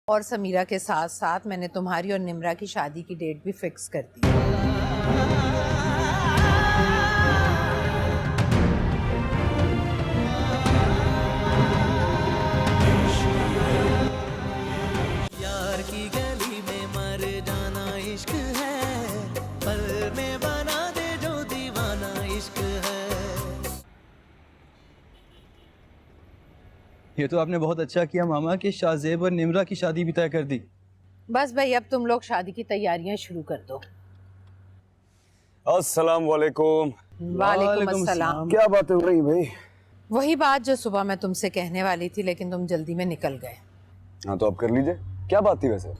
और समीरा के साथ साथ मैंने तुम्हारी और निम्रा की शादी की डेट भी फिक्स कर दी। यार की गली में मर जाना इश्क है, पल में बना दे जो दीवाना इश्क है। ये तो आपने बहुत अच्छा किया मामा कि शाहजेब और निम्रा की शादी भी तय कर दी। बस भाई अब तुम लोग शादी की तैयारियां शुरू कर दो। अस्सलाम वालेकुम। वालेकुम अस्सलाम। क्या बातें हो रही भाई? वही बात जो सुबह मैं तुमसे कहने वाली थी, लेकिन तुम जल्दी में निकल गए। हाँ तो अब कर लीजिए, क्या बात थी वैसे?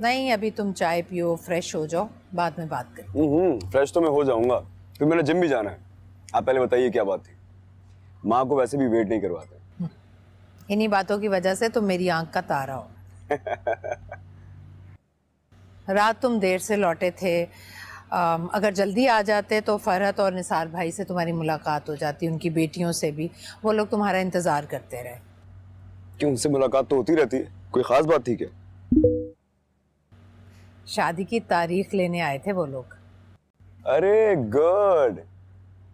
नहीं, अभी तुम चाय पियो, फ्रेश हो जाओ, बाद में बात करें। फ्रेश तो मैं हो जाऊंगा, फिर मैंने जिम भी जाना है। आप पहले बताइए क्या बात थी? माँ को वैसे भी वेट नहीं करवाते। इन्हीं बातों की वजह से तुम मेरी आंख का तारा हो। रात तुम देर से लौटे थे। अगर जल्दी आ जाते तो फरहत और निसार भाई से तुम्हारी मुलाकात हो जाती, उनकी बेटियों से भी। वो लोग तुम्हारा इंतजार करते रहे। क्यों, उनसे मुलाकात तो होती रहती है, कोई खास बात थी क्या? शादी की तारीख लेने आए थे वो लोग। अरे गुड।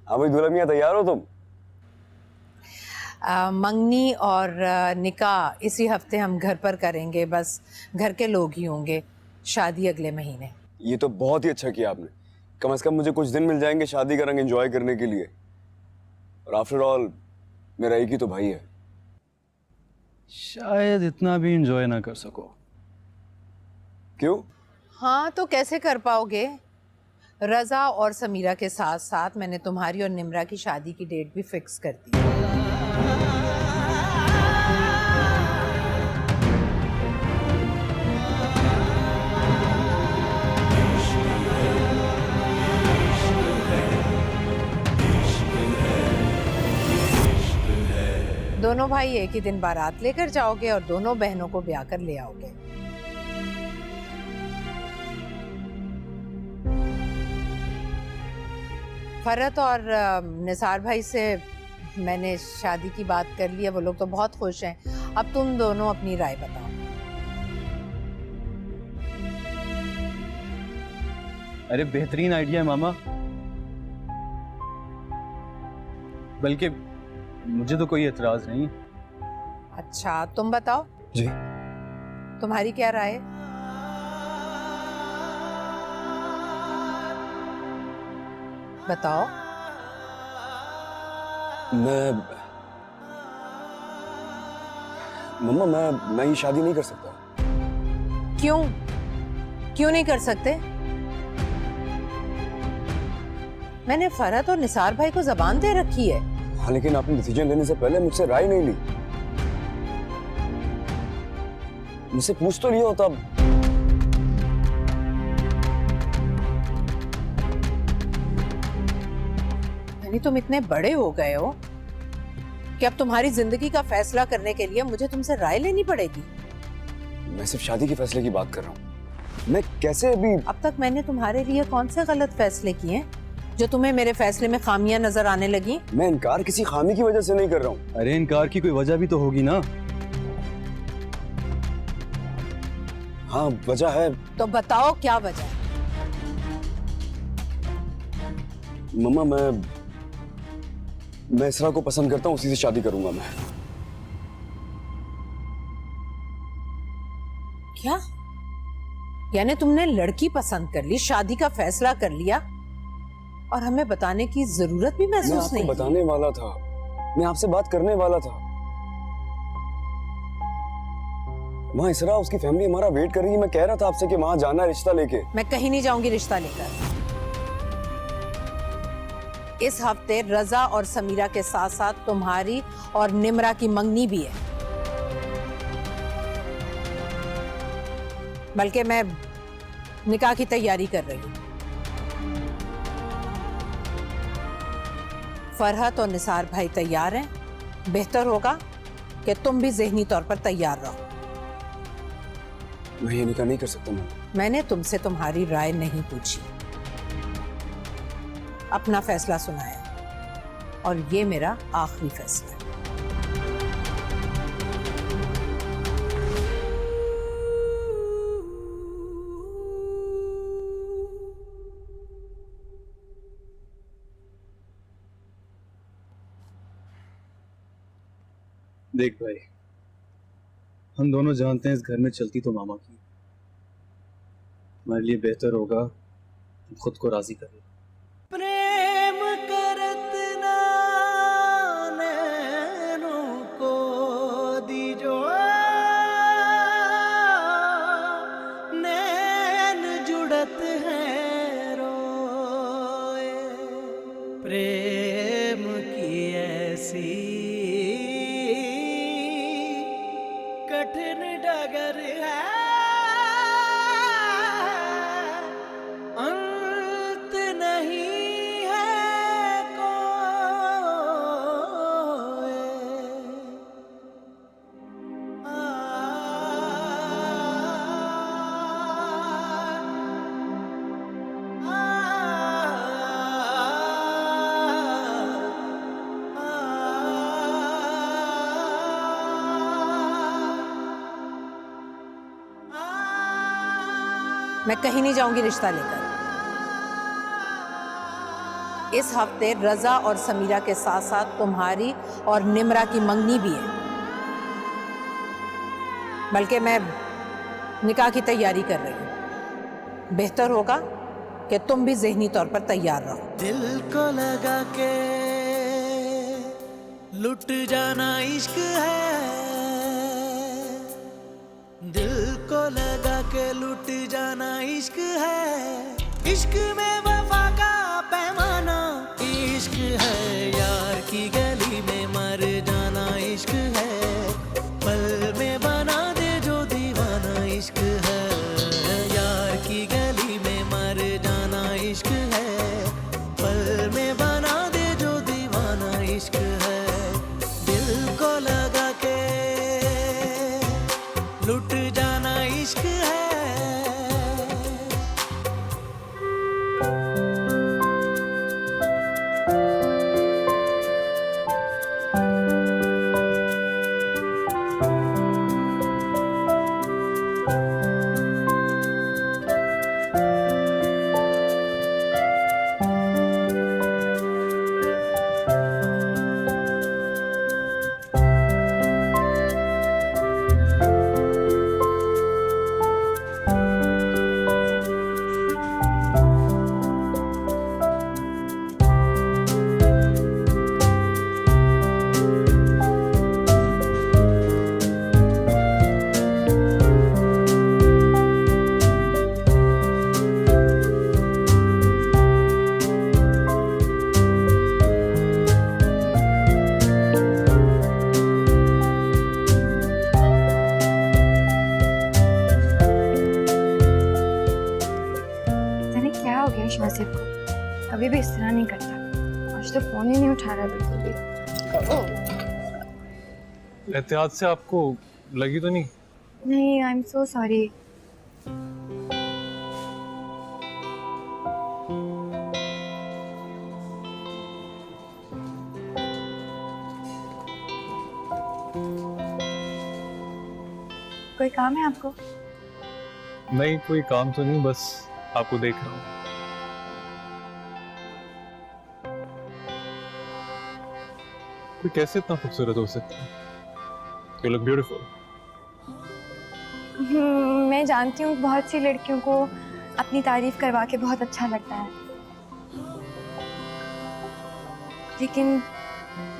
हाँ भाई दुल्हन मियां, तैयार हो तुम? मंगनी और निकाह इसी हफ्ते हम घर पर करेंगे। बस घर के लोग ही होंगे। शादी अगले महीने। ये तो बहुत ही अच्छा किया आपने। कम से कम मुझे कुछ दिन मिल जाएंगे शादी का रंग एंजॉय करने के लिए। और आफ्टर ऑल मेरा एक ही तो भाई है। शायद इतना भी एंजॉय ना कर सको। क्यों? हाँ तो कैसे कर पाओगे? रजा और समीरा के साथ साथ मैंने तुम्हारी और निम्रा की शादी की डेट भी फिक्स कर दी। दोनों भाई एक ही दिन बारात लेकर जाओगे और दोनों बहनों को ब्याह कर ले आओगे। फरहत और निसार भाई से मैंने शादी की बात कर ली है, वो लोग तो बहुत खुश हैं। अब तुम दोनों अपनी राय बताओ। अरे बेहतरीन आइडिया है मामा, बल्कि मुझे तो कोई एतराज नहीं। अच्छा तुम बताओ जी। तुम्हारी क्या राय है? बताओ। मम्मा मैं ये शादी नहीं कर सकता। क्यों क्यों नहीं कर सकते? मैंने फरहत और निसार भाई को जबान दे रखी है। हाँ लेकिन आपने डिसीजन लेने से पहले मुझसे राय नहीं ली। मुझसे पूछ तो लिया होता। यानी तुम इतने बड़े हो गए हो कि अब तुम्हारी जिंदगी का फैसला करने के लिए मुझे तुमसे राय लेनी पड़ेगी। मैं सिर्फ शादी के फैसले की बात कर रहा हूँ। मैं कैसे अभी? अब तक मैंने तुम्हारे लिए कौन से गलत फैसले किए हैं जो तुम्हें मेरे फैसले में खामियां नजर आने लगी? मैं इनकार किसी खामी की वजह से नहीं कर रहा हूँ। अरे इनकार की कोई वजह भी तो होगी ना। हाँ वजह है। तो बताओ क्या वजह है? मम्मा मैं इसरा को पसंद करता हूँ, उसी से शादी करूंगा मैं। क्या? यानी तुमने लड़की पसंद कर ली, शादी का फैसला कर लिया और हमें बताने की जरूरत भी मैं महसूस आपको नहीं की? बताने वाला था, मैं आपसे बात करने वाला था। वहाँ इसरा, उसकी फैमिली हमारा वेट कर रही है। मैं कह रहा था आपसे कि वहां जाना है रिश्ता लेके। मैं कहीं नहीं जाऊंगी रिश्ता लेकर। इस हफ्ते रजा और समीरा के साथ साथ तुम्हारी और निम्रा की मंगनी भी है। बल्कि मैं निकाह की तैयारी कर रही हूं। फरहत और निसार भाई तैयार हैं। बेहतर होगा कि तुम भी ज़हनी तौर पर तैयार रहो। मैं ये निकाह नहीं कर सकता। मैंने तुमसे तुम्हारी राय नहीं पूछी, अपना फैसला सुनाया और ये मेरा आखिरी फैसला है। देख भाई, हम दोनों जानते हैं इस घर में चलती तो मामा की। हमारे लिए बेहतर होगा तुम खुद को राजी कर लो। प्रेम करत ना नैनों को दीजो, नैन जुड़त है रोए। प्रेम की ऐसी कठिन डगर है, अंत नहीं है कोई। मैं कहीं नहीं जाऊंगी रिश्ता लेकर। इस हफ्ते रजा और समीरा के साथ साथ तुम्हारी और निम्रा की मंगनी भी है, बल्कि मैं निकाह की तैयारी कर रही हूँ। बेहतर होगा कि तुम भी ज़हनी तौर पर तैयार रहो। दिल को लगा के लुट जाना इश्क है, दिल को लगा के लुट जाना इश्क है। इश्क में वफा का पैमाना इश्क है, यार की गली में मर जाना इश्क है। पल में बना दे जो दीवाना इश्क है, यार की गली में मर जाना इश्क है। पल में बना दे जो दीवाना इश्क है। दिल को लगा के लुट जाना इश्क है। जाने क्या हो गया शासिब को, कभी भी इस तरह नहीं करता। आज तो फोन ही नहीं उठा रहा बिल्कुल भी। एहतियात से आपको लगी तो नहीं? नहीं, आई एम सो सॉरी। कोई काम है आपको? नहीं, कोई काम तो नहीं, बस आपको देख रहा हूँ। कोई कैसे इतना खूबसूरत हो सकता है? You look beautiful. मैं जानती हूँ बहुत सी लड़कियों को अपनी तारीफ करवा के बहुत अच्छा लगता है, लेकिन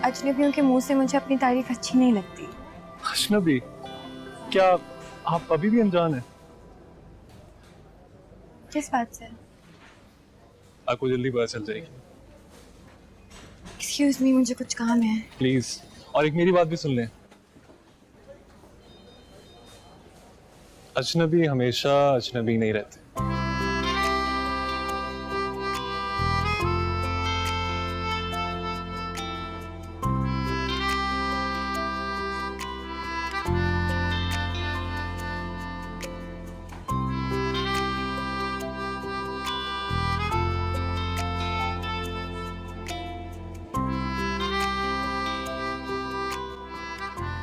अजनबियों के मुंह से मुझे अपनी तारीफ अच्छी नहीं लगती। अजनबी? क्या आप अभी भी अनजान हैं? किस बात से? आपको जल्दी पता चल जाएगी। एक्सक्यूज मी, मुझे कुछ काम है। प्लीज, और एक मेरी बात भी सुन लें। अजनबी हमेशा अजनबी नहीं रहते।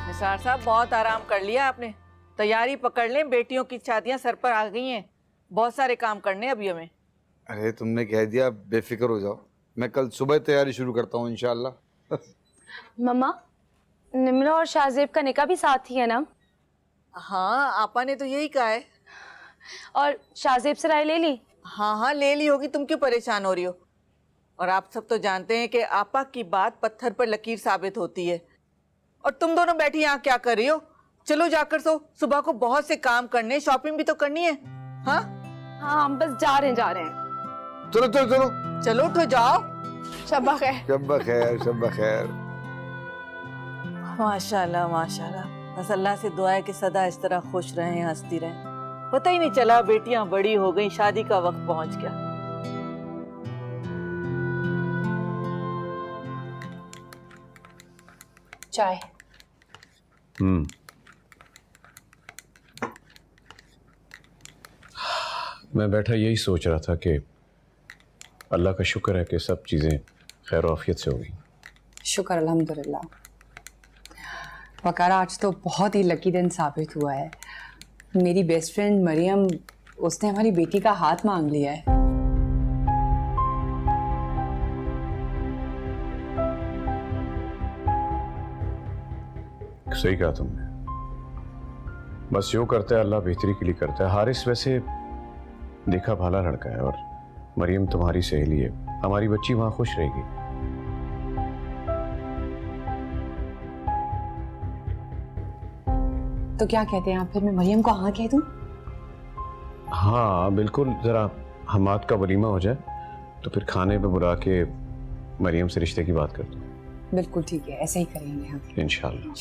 निसार साहब, बहुत आराम कर लिया आपने। तैयारी पकड़ लें, बेटियों की शादियां सर पर आ गई हैं। बहुत सारे काम करने अभी हमें। अरे तुमने कह दिया, बेफिक्र हो जाओ। मैं कल सुबह तैयारी शुरू करता हूँ इंशाल्लाह। मम्मा, निम्रा और शाहजेब का निकाह भी साथ ही है ना? हाँ, आपा ने तो यही कहा है। और शाहजेब से राय ले ली? हाँ हाँ, ले ली होगी, तुम क्यों परेशान हो रही हो? और आप सब तो जानते हैं कि आपा की बात पत्थर पर लकीर साबित होती है। और तुम दोनों बैठी यहाँ क्या कर रही हो? चलो जाकर सो, सुबह को बहुत से काम करने, शॉपिंग भी तो करनी है। हाँ हाँ, हम बस जा रहे हैं। चलो चलो चलो चलो, उठो, जाओ। शब्बा खैर। शब्बा खैर, शब्बा खैर। माशाल्लाह माशाल्लाह, बस अल्लाह से दुआ है कि सदा इस तरह खुश रहें, हंसती रहें। पता ही नहीं चला बेटियां बड़ी हो गई, शादी का वक्त पहुंच गया। चाय। मैं बैठा यही सोच रहा था कि अल्लाह का शुक्र है कि सब चीज़ें खैर आफियत से हो गई। शुक्र अल्हम्दुलिल्लाह। वकारा, आज तो बहुत ही लकी दिन साबित हुआ है। मेरी बेस्ट फ्रेंड मरियम, उसने हमारी बेटी का हाथ मांग लिया है। सही कहा तुमने। बस जो करता है अल्लाह बेहतरी के लिए करता है। हारिस वैसे देखा भाला लड़का है और मरियम तुम्हारी सहेली है। हमारी बच्ची वहां खुश रहेगी। तो क्या कहते हैं आप, फिर मैं मरियम को हाँ कह दूं? हाँ बिल्कुल, जरा हमाद का वलीमा हो जाए तो फिर खाने पे बुला के मरियम से रिश्ते की बात कर दो। बिल्कुल ठीक है, ऐसे ही करेंगे हम इंशाल्लाह।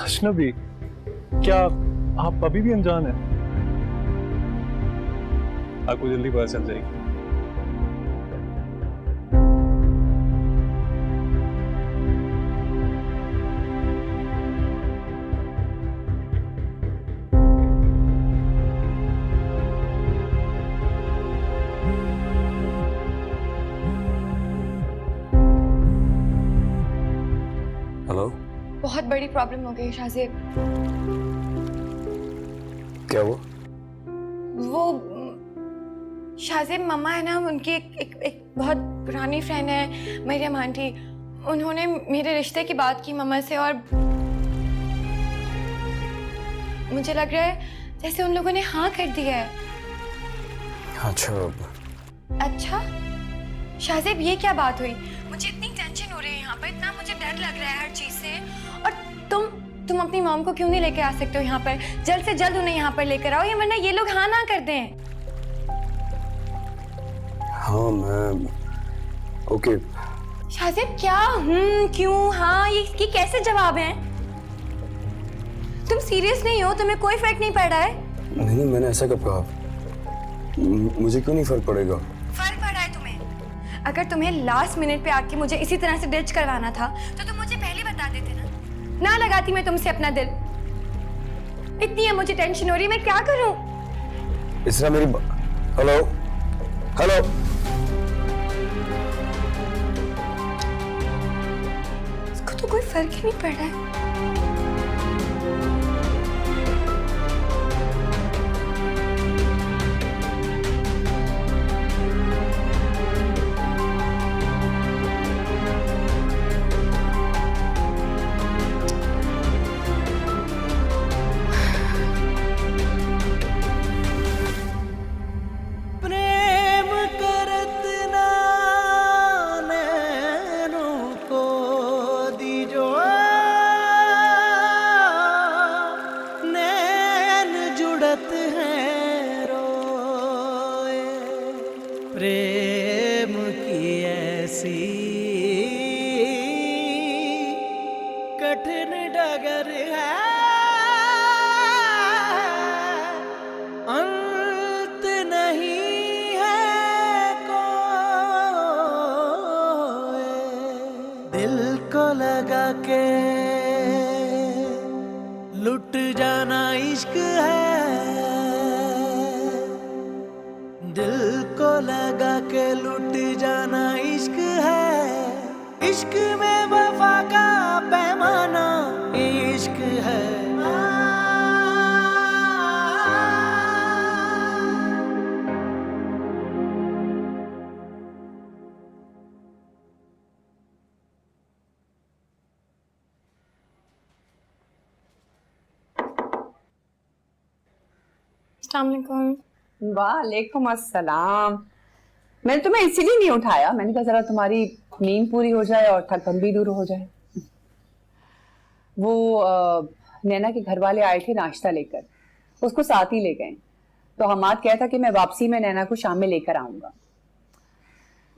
अजनबी, क्या आप अभी भी अनजान हैं? आपको जल्दी पता चल जाएगी। हेलो, बहुत बड़ी प्रॉब्लम हो गई शाहजेब। क्या हुआ? वो शाहजेब मम्मा है ना, उनकी एक बहुत पुरानी फ्रेंड है मरियम आंटी। उन्होंने मेरे रिश्ते की बात की मम्मा से और मुझे लग रहा है जैसे उन लोगों ने हाँ कर दिया है। अच्छा शाहजेब, ये क्या बात हुई? मुझे इतनी टेंशन हो रही है यहाँ पर, इतना मुझे डर लग रहा है हर चीज से। और तुम अपनी मॉम को क्यों नहीं लेके आ सकते हो यहाँ पर? जल्द से जल्द उन्हें यहाँ पर लेकर आओ, या वरना ये लोग हाँ ना कर दें। हाँ मैं ओके। शाहजेब, क्या क्यों हाँ, ये कैसे जवाब हैं? तुम सीरियस नहीं हो? तुम्हें कोई फर्क नहीं पड़ रहा है? नहीं नहीं, मैंने ऐसा कब कहा? मुझे क्यों नहीं फर्क पड़ेगा? फर्क पड़ रहा है तुम्हें? अगर तुम्हें लास्ट मिनट पे आके मुझे इसी तरह से डिच करवाना था तो तुम मुझे पहले बता देते ना लगाती मैं तुमसे अपना दिल। इतनी है मुझे टेंशन हो रही है, मैं क्या करूं? इसरा मेरी हेलो हेलो इसको तो कोई फर्क ही नहीं पड़ रहा है। प्रेम करत ना नैनों को दीजो, नैन जुड़त हैं रोए। प्रेम की ऐसी कठिन डगर है, अंत नहीं है कोई। दिल को लगा के लुट जाना इश्क है, दिल को लगा के लुट जाना इश्क है। इश्क में वफा का पैमाना इश्क है। अस्सलामुअलैकुम। वालेकुम अस्सलाम। मैंने तुम्हें इसीलिए नहीं उठाया, मैंने कहा जरा तुम्हारी नींद पूरी हो जाए और थकन भी दूर हो जाए। वो नैना के घर वाले आए थे नाश्ता लेकर, उसको साथ ही ले गए। तो हमाद कहा था कि मैं वापसी में नैना को शाम में लेकर आऊंगा।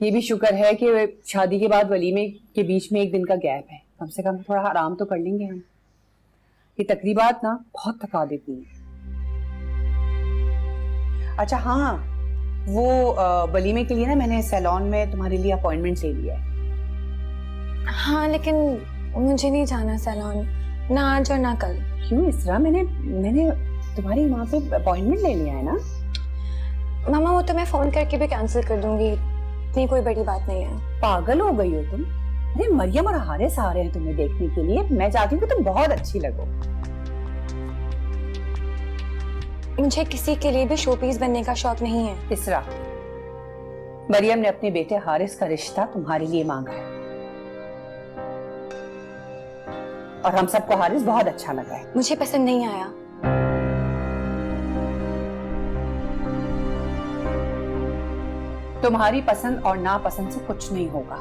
ये भी शुक्र है कि शादी के बाद वलीमे के बीच में एक दिन का गैप है, कम से कम थोड़ा आराम तो कर लेंगे हम। ये तकरीबात ना बहुत थका देती हैं। अच्छा हाँ, वो वलीमे के लिए ना मैंने सैलून में तुम्हारे लिए अपॉइंटमेंट ले लिया है। हाँ लेकिन मुझे नहीं जाना सैलून, ना आज और ना कल। क्यों इसरा? मैंने तुम्हारी वहाँ पे अपॉइंटमेंट ले लिया है ना। मामा वो तो मैं फोन करके भी कैंसिल कर दूंगी, इतनी कोई बड़ी बात नहीं है। पागल हो गई हो तुम? अरे मरियम और हारिस आ रहे हैं तुम्हें देखने के लिए, मैं चाहती हूँ कि तुम बहुत अच्छी लगो। मुझे किसी के लिए भी शोपीस बनने का शौक नहीं है। इसरा, मरियम ने अपने बेटे हारिस का रिश्ता तुम्हारे लिए मांगा है और हम सबको हारिस बहुत अच्छा लगा है। मुझे पसंद नहीं आया। तुम्हारी पसंद और नापसंद से कुछ नहीं होगा,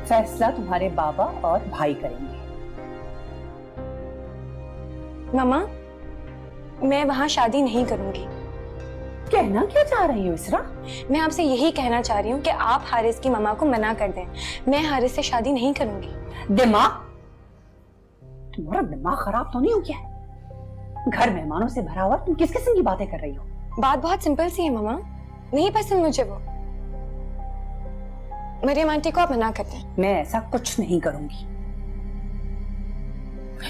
फैसला तुम्हारे बाबा और भाई करेंगे। मामा मैं वहाँ शादी नहीं करूंगी। कहना क्या चाह रही हो इसरा? मैं आपसे यही कहना चाह रही हूँ कि आप हारिस की मामा को मना कर दें। मैं हारिस से शादी नहीं करूंगी। दिमाग, तुम्हारा दिमाग खराब तो नहीं हो गया? घर मेहमानों से भरा हुआ, तुम किस किस्म की बातें कर रही हो? बात बहुत सिंपल सी है मामा, नहीं पसंद मुझे वो। मरियम आंटी को आप मना कर दें। मैं ऐसा कुछ नहीं करूंगी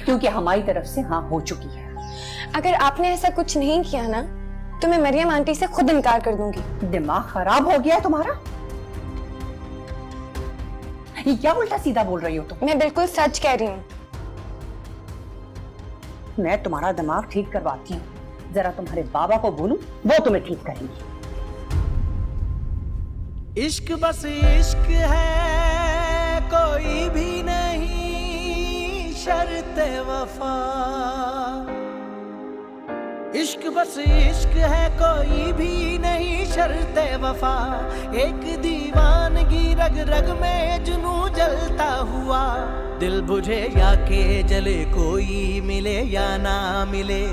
क्योंकि हमारी तरफ से हाँ हो चुकी है। अगर आपने ऐसा कुछ नहीं किया ना तो मैं मरियम आंटी से खुद इनकार कर दूंगी। दिमाग खराब हो गया है तुम्हारा? ये क्या उल्टा सीधा बोल रही हो तुम? मैं बिल्कुल सच कह रही हूँ। मैं तुम्हारा दिमाग ठीक करवाती हूँ, जरा तुम्हारे बाबा को बोलूं, वो तुम्हें ठीक करेंगे। इश्क बस इश्क है, कोई भी नहीं शर्त वफा। इश्क बस इश्क है, कोई भी नहीं शर्त वफा। एक दीवानगी रग रग में जुनू जलता हुआ, दिल बुझे या के जले, कोई मिले या ना मिले,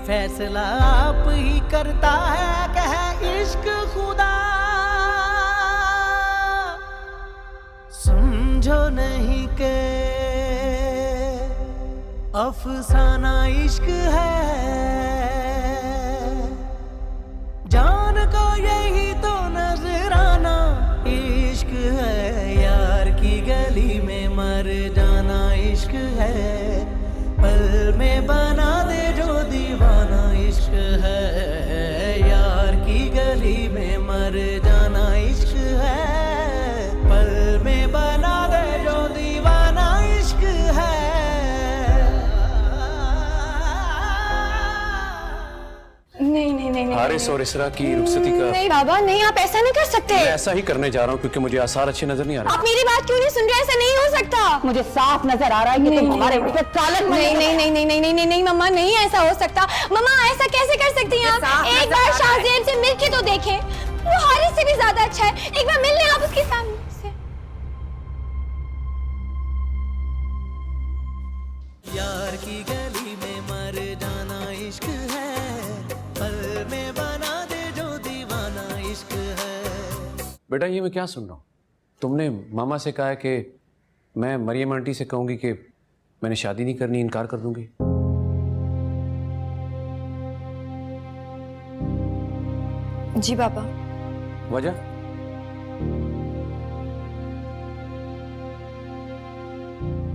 फैसला आप ही करता है कहे इश्क खुदा। समझो नहीं के अफसाना इश्क है, जान को मर जाना इश्क है, पल में बना दे जो दीवाना इश्क है, यार की गली में मर जाना इश्क है, पल में बना दे जो दीवाना इश्क है। नहीं नहीं नहीं नहीं हारिस और इसरा की रुखसती का नहीं बाबा नहीं, आप ऐसा नहीं कर सकते। मैं ऐसा ही करने जा रहा हूँ क्योंकि मुझे आसार अच्छे नजर नहीं आ रहे। आप मेरी बात क्यों नहीं सुन रहे? ऐसा नहीं हो सकता। मुझे साफ नजर आ रहा है कि तुम हमारे ऊपर चालक नहीं नहीं नहीं नहीं नहीं नहीं नहीं नहीं मम्मा, नहीं ऐसा हो सकता। मम्मा ऐसा कैसे कर सकती हैं आप? एक बार शाहजेब से मिलके तो देखें, वो हारिस से भी ज्यादा अच्छा है। एक बार मिल लें आप उसके सामने से। यार की गली में मर जाना इश्क है, पल में बना दे जो दीवाना इश्क है। बेटा ये मैं क्या सुन रहा हूँ? तुमने मामा से कहा है कि मैं मरियम आंटी से कहूंगी कि मैंने शादी नहीं करनी, इनकार कर दूंगी। जी पापा। वजह?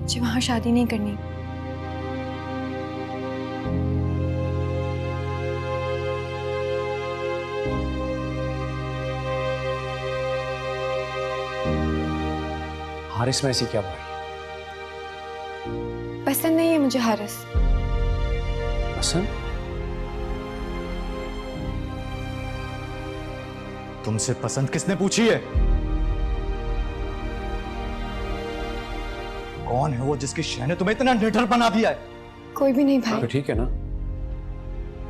जी वहाँ शादी नहीं करनी। हारिस में ऐसी क्या बात? पसंद नहीं है मुझे हारिस। पसंद? तुमसे पसंद किसने पूछी है? कौन है वो जिसकी शह ने तुम्हें इतना निडर बना दिया है? कोई भी नहीं भाई। तो ठीक है ना,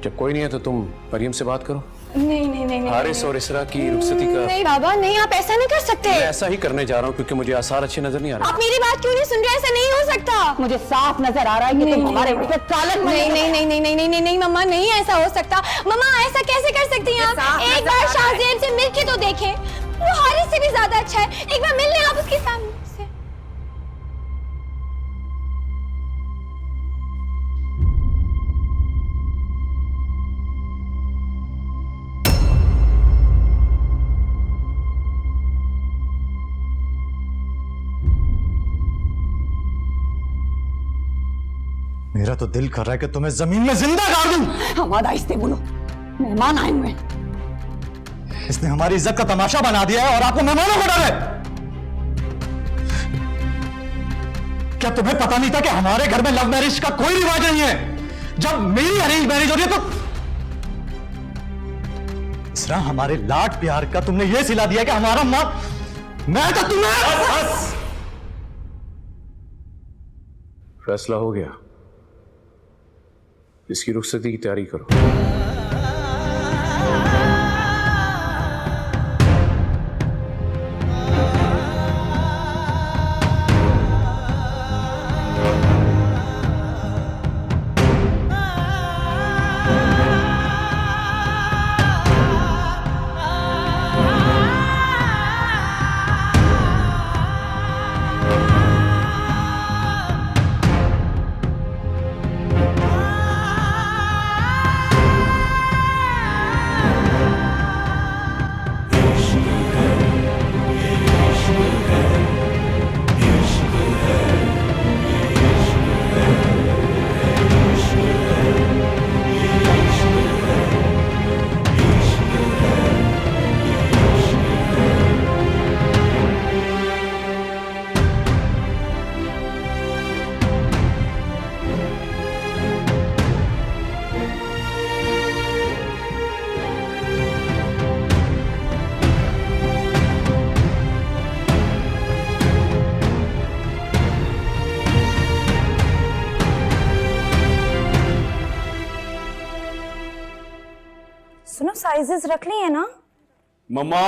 जब कोई नहीं है तो तुम मरियम से बात करो। नहीं नहीं नहीं हारिस और इसरा की रुखसती का नहीं बाबा नहीं, आप ऐसा नहीं कर सकते। मैं ऐसा ही करने जा रहा हूँ क्योंकि मुझे आसार अच्छे नजर नहीं आ रहे। आप मेरी बात क्यों नहीं सुन रहे? ऐसा नहीं हो सकता। मुझे साफ नजर आ रहा है कि तुम हमारे ऊपर चालक नहीं नहीं नहीं नहीं नहीं नहीं नहीं नहीं मम्मा, नहीं ऐसा हो सकता। मम्मा ऐसा कैसे कर सकती हैं आप? एक बार शाहजेब से मिलके तो देखें, वो हारिस से भी ज्यादा अच्छा है। एक बार मिल लें आप उसके सामने से। मेरा तो दिल कर रहा है कि तुम्हें जमीन में जिंदा गाड़ दूं। हमारा इससे बोलो, मेहमान आए हुए हैं। इसने हमारी इज्जत का तमाशा बना दिया है और आपको मेहमानों को डर है। क्या तुम्हें पता नहीं था कि हमारे घर में लव मैरिज का कोई रिवाज नहीं है? जब मेरी अरेंज मैरिज हो रही है तो इसरा हमारे लाड प्यार का तुमने यह सिला दिया कि हमारा मां, मैं तो तुम्हें फैसला हो गया, इसकी रुखसती की तैयारी करो। सुनो, साइजेस रख ली है ना? मम्मा,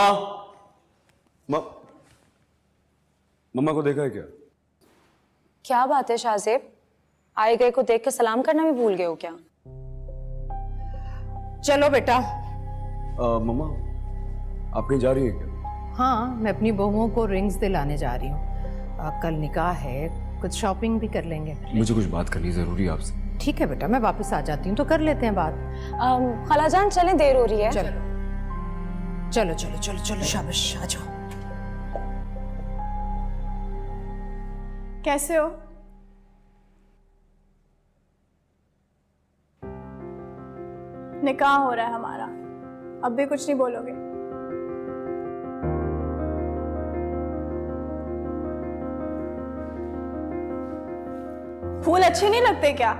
मम्मा को देखा है क्या? क्या बात है शाहजेब, आए गए को देख के सलाम करना भी भूल गए हो क्या? चलो बेटा। मम्मा आप कहीं जा रही हैं क्या? हाँ, मैं अपनी बहुओं को रिंग्स दिलाने जा रही हूँ। कल निकाह है, कुछ शॉपिंग भी कर लेंगे। मुझे कुछ बात करनी जरूरी है आपसे। ठीक है बेटा, मैं वापस आ जाती हूँ तो कर लेते हैं बात। खालाजान चलें, देर हो रही है। चलो चलो चलो चलो चलो, शाबाश, आ जाओ। कैसे हो? निकाह हो रहा है हमारा, अब भी कुछ नहीं बोलोगे? फूल अच्छे नहीं लगते क्या?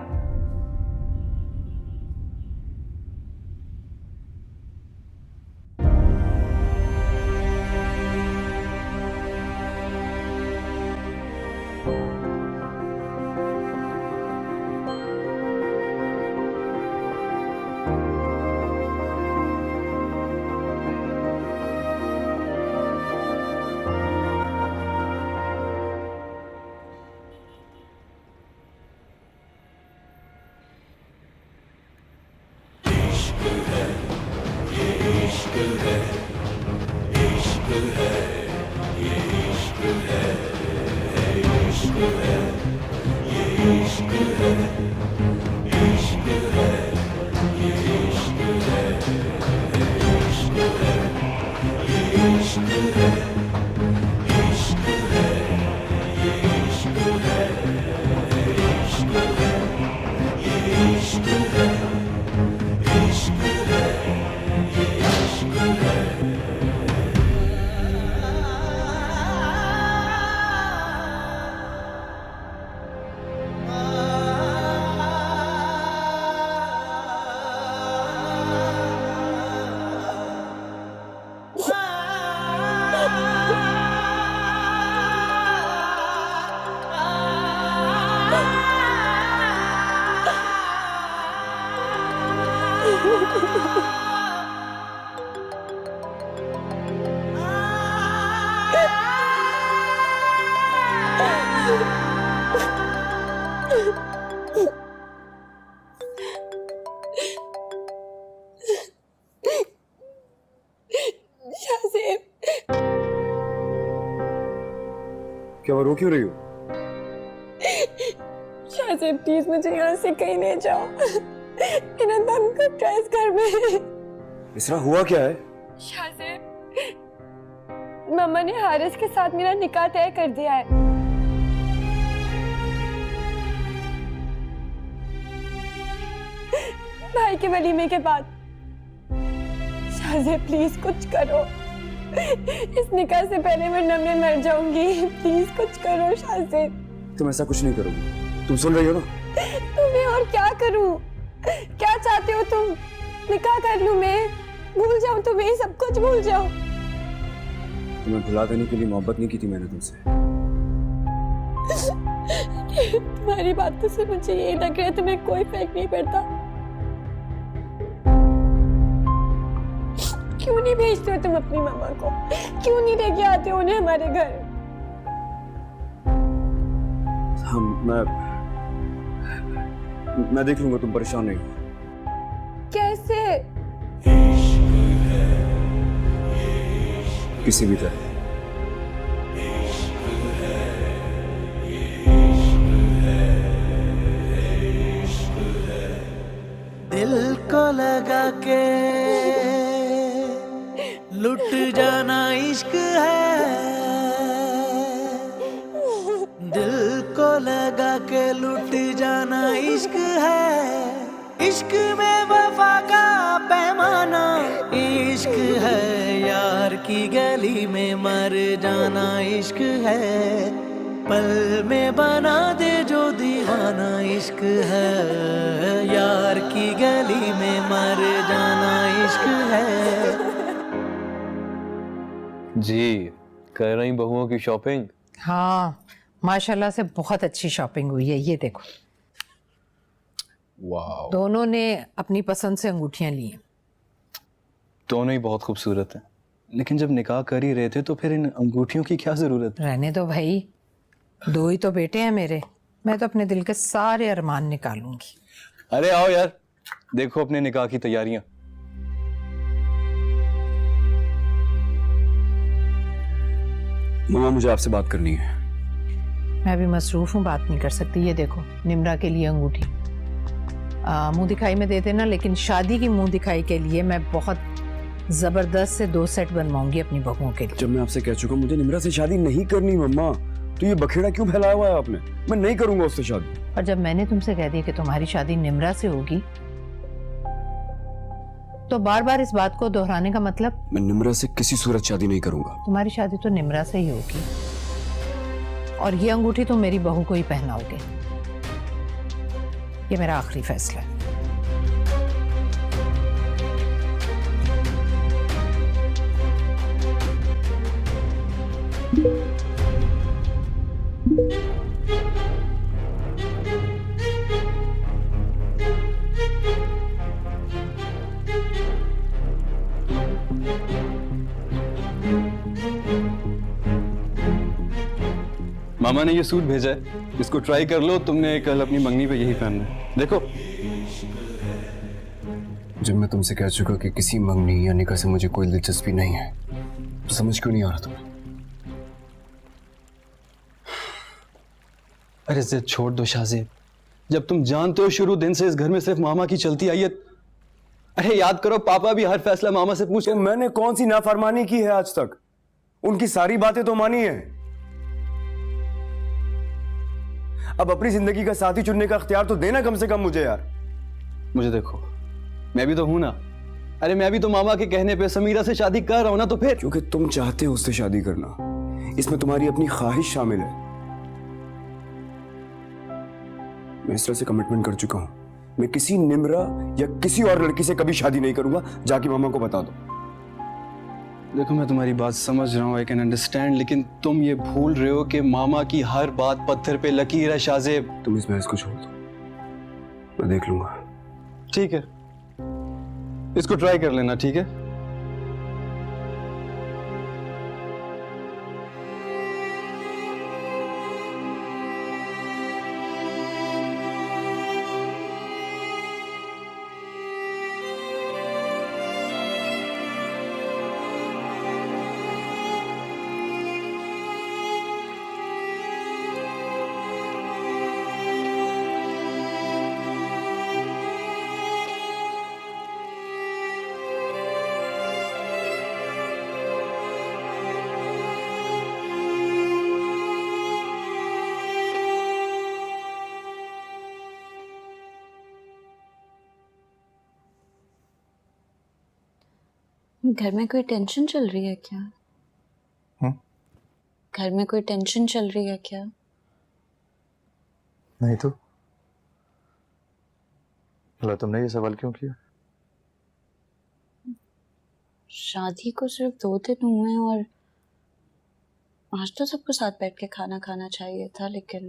क्या वो रो क्यों रही हो? शाहज़ेब प्लीज मुझे यहाँ से कहीं ले जाओ, मेरा दम घुट रहा है इस घर में। इसरा हुआ क्या है? शाहज़ेब, मम्मा ने हारिस के साथ मेरा निकाह तय कर दिया है। भाई के वलीमे के बाद। शाहज़ेब प्लीज कुछ करो, इस निकाह से पहले वरना मैं मर जाऊंगी। प्लीज कुछ करो शाहज़ेब। तुम ऐसा कुछ नहीं करोगी, तुम सुन रही हो ना? तुम्हें और क्या करूं? क्या चाहते हो तुम? निकाह कर लूं मैं? भूल जाऊं तुम्हें, सब कुछ भूल जाऊं? तुम्हें भुला देने के लिए मोहब्बत नहीं की थी मैंने तुमसे। तुम्हारी बातों से मुझे यही लग रहा है तुम्हें कोई फर्क नहीं पड़ता। क्यों नहीं भेजते हो तुम अपनी मामा को? क्यों नहीं लेके आते हो उन्हें हमारे घर? मैं देख लूंगा, तुम परेशान नहीं हो। कैसे? किसी भी तरह। दिल को लगा के लुट जाना इश्क है, दिल को लगा के लुट जाना इश्क है। इश्क में वफा का पैमाना इश्क है, यार की गली में मर जाना इश्क है। पल में बना दे जो दीवाना इश्क है, यार की गली में मर जाना इश्क है। जी कर रही बहुओं की शॉपिंग? हाँ माशाल्लाह से बहुत अच्छी शॉपिंग हुई है। ये देखो, वाह, दोनों ने अपनी पसंद से अंगूठियां ली हैं। दोनों ही बहुत खूबसूरत हैं, लेकिन जब निकाह कर ही रहे थे तो फिर इन अंगूठियों की क्या जरूरत? रहने दो भाई, दो ही तो बेटे हैं मेरे, मैं तो अपने दिल के सारे अरमान निकालूंगी। अरे आओ यार, देखो अपने निकाह की तैयारियां। मामा मुझे आपसे बात करनी है। मैं भी मसरूफ हूँ, बात नहीं कर सकती। ये देखो निम्रा के लिए अंगूठी, मुंह दिखाई में दे देना, लेकिन शादी की मुंह दिखाई के लिए मैं बहुत जबरदस्त से 2 सेट बनवाऊंगी अपनी बहुओं के लिए। जब मैं आपसे कह चुका मुझे निम्रा से शादी नहीं करनी मम्मा, तो ये बखेड़ा क्यों फैलाया हुआ है आपने? मैं नहीं करूंगा उससे शादी। और जब मैंने तुमसे कह दिया कि तुम्हारी शादी निम्रा से होगी, तो बार बार इस बात को दोहराने का मतलब? मैं निम्रा से किसी सूरत शादी नहीं करूंगा। तुम्हारी शादी तो निम्रा से ही होगी, और ये अंगूठी तुम मेरी बहू को ही पहनाओगे। ये मेरा आखिरी फैसला है। मामा ने ये सूट भेजा है, इसको ट्राई कर लो। तुमने कल अपनी मंगनी पे यही पहनना है, देखो। जब मैं तुमसे कह चुका कि किसी मंगनी या निकाह से मुझे कोई दिलचस्पी नहीं है, तो समझ क्यों नहीं आ रहा तुम्हें? अरे जिद छोड़ दो शाहजेब, जब तुम जानते हो शुरू दिन से इस घर में सिर्फ मामा की चलती आई है। अरे याद करो, पापा भी हर फैसला मामा से पूछे। तो मैंने कौन सी नाफरमानी की है आज तक? उनकी सारी बातें तो मानी है। अब अपनी जिंदगी का साथी चुनने का इख्तियार तो देना कम से कम मुझे यार। मुझे देखो, मैं भी तो हूं ना। अरे मैं भी तो मामा के कहने पे समीरा से शादी कर रहा हूं ना, तो फिर? क्योंकि तुम चाहते हो उससे शादी करना, इसमें तुम्हारी अपनी ख्वाहिश शामिल है। मैं इस तरह से कमिटमेंट कर चुका हूं, मैं किसी निम्रा या किसी और लड़की से कभी शादी नहीं करूंगा। जाके मामा को बता दो। देखो, मैं तुम्हारी बात समझ रहा हूँ, आई कैन अंडरस्टैंड, लेकिन तुम ये भूल रहे हो कि मामा की हर बात पत्थर पे लकीर है शाहजेब। तुम इस बहस को छोड़ दो, मैं देख लूंगा। ठीक है, इसको ट्राई कर लेना, ठीक है? घर में कोई टेंशन चल रही है क्या? घर में कोई टेंशन चल रही है क्या? नहीं तो भला तुमने ये सवाल क्यों किया? शादी को सिर्फ 2 दिन हुए हैं और आज तो सबको साथ बैठ के खाना खाना चाहिए था, लेकिन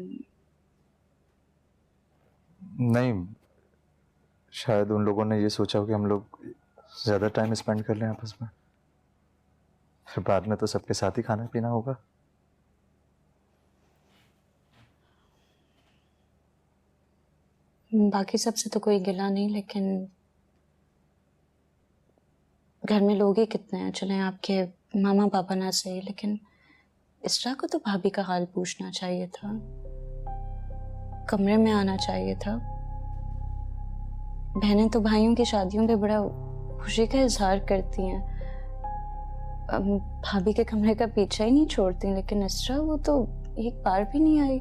नहीं, शायद उन लोगों ने ये सोचा हो कि हम लोग ज्यादा टाइम स्पेंड कर लें आपस में, फिर बाद में तो सबके साथ ही खाना पीना होगा। बाकी सबसे तो कोई गिला नहीं, लेकिन घर में लोग ही कितने हैं। चले आपके मामा पापा ना सही, लेकिन इसरा को तो भाभी का हाल पूछना चाहिए था, कमरे में आना चाहिए था। बहनें तो भाइयों की शादियों पे बड़ा खुशी का इजहार करती हैं, भाभी के कमरे का पीछा ही नहीं छोड़ती, लेकिन इसरा वो तो एक बार भी नहीं आई।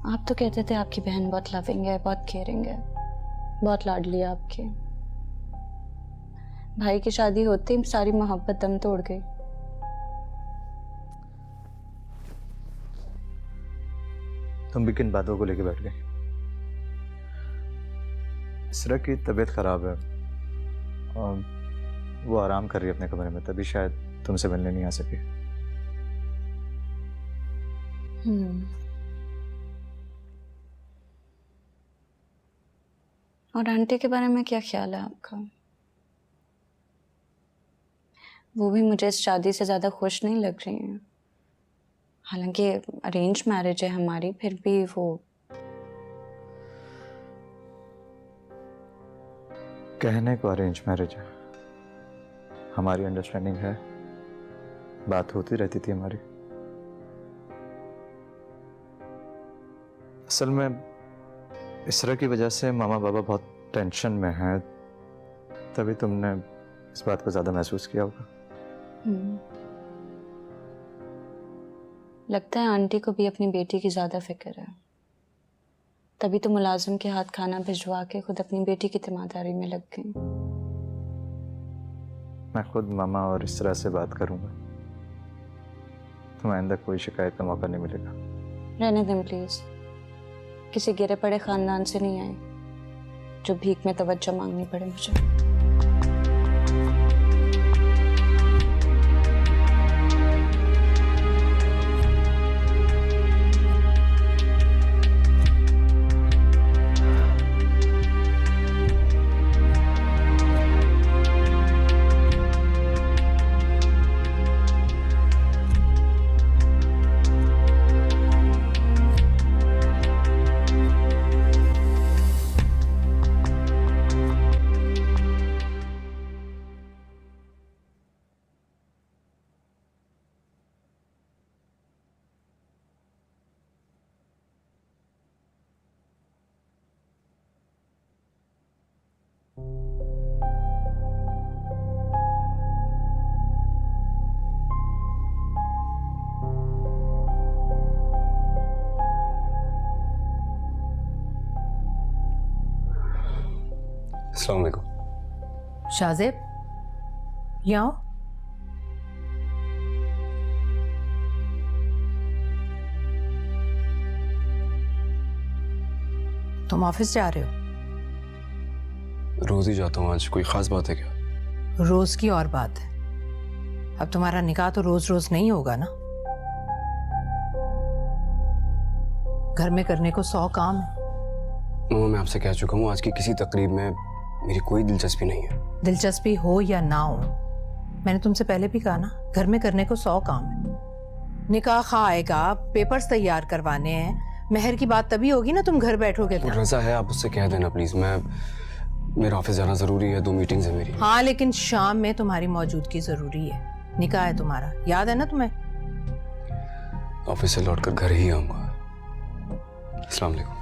आप तो कहते थे आपकी बहन बहुत लविंग है, बहुत केयरिंग है, बहुत लाडली है आपकी। भाई की शादी होते ही सारी मोहब्बत दम तोड़ गई। तुम भी किन बातों को लेके बैठ गए? इसरा की तबीयत खराब है और वो आराम कर रही है अपने कमरे में, तभी शायद तुमसे मिलने नहीं आ सकी। और आंटी के बारे में क्या ख्याल है आपका? वो भी मुझे इस शादी से ज्यादा खुश नहीं लग रही हैं। हालांकि अरेंज मैरिज है हमारी, फिर भी वो कहने को अरेंज मैरिज है, हमारी अंडरस्टैंडिंग है, बात होती रहती थी हमारी। असल में इसरा की वजह से मामा बाबा बहुत टेंशन में हैं, तभी तुमने इस बात को ज्यादा महसूस किया होगा। लगता है आंटी को भी अपनी बेटी की ज्यादा फिक्र है, तभी तो मुलाजिम के हाथ खाना भिजवा के खुद अपनी बेटी की तीमारदारी में लग गई। मैं खुद मामा और इस तरह से बात करूंगा तो आइंदा कोई शिकायत का मौका नहीं मिलेगा। रहने दें प्लीज, किसी गिरे पड़े खानदान से नहीं आए जो भीख में तवज्जो मांगनी पड़े मुझे। अस्सलाम वालेकुम। शाहजेब, यहाँ आओ। तुम ऑफिस जा रहे हो? रोज ही जाता हूँ, आज कोई खास बात है क्या? रोज की और बात है। अब तुम्हारा निकाह तो रोज रोज नहीं होगा ना। घर में करने को 100 काम है। मामा, मैं आपसे कह चुका हूँ, आज की किसी तकरीब में मेरी कोई दिलचस्पी नहीं है। दिलचस्पी हो या ना हो, मैंने तुमसे पहले भी कहा ना, घर में करने को 100 काम है। निकाह खा आएगा, पेपर्स तैयार करवाने हैं, मेहर की बात तभी होगी ना तुम घर बैठोगे तो। रजा है, आप उससे कह देना प्लीज। मेरा ऑफिस जाना जरूरी है, 2 मीटिंग्स है मेरी। हाँ, लेकिन शाम में तुम्हारी मौजूदगी जरूरी है। निकाह है तुम्हारा, याद है ना तुम्हें? ऑफिस से लौटकर घर ही आऊंगा। अस्सलाम वालेकुम।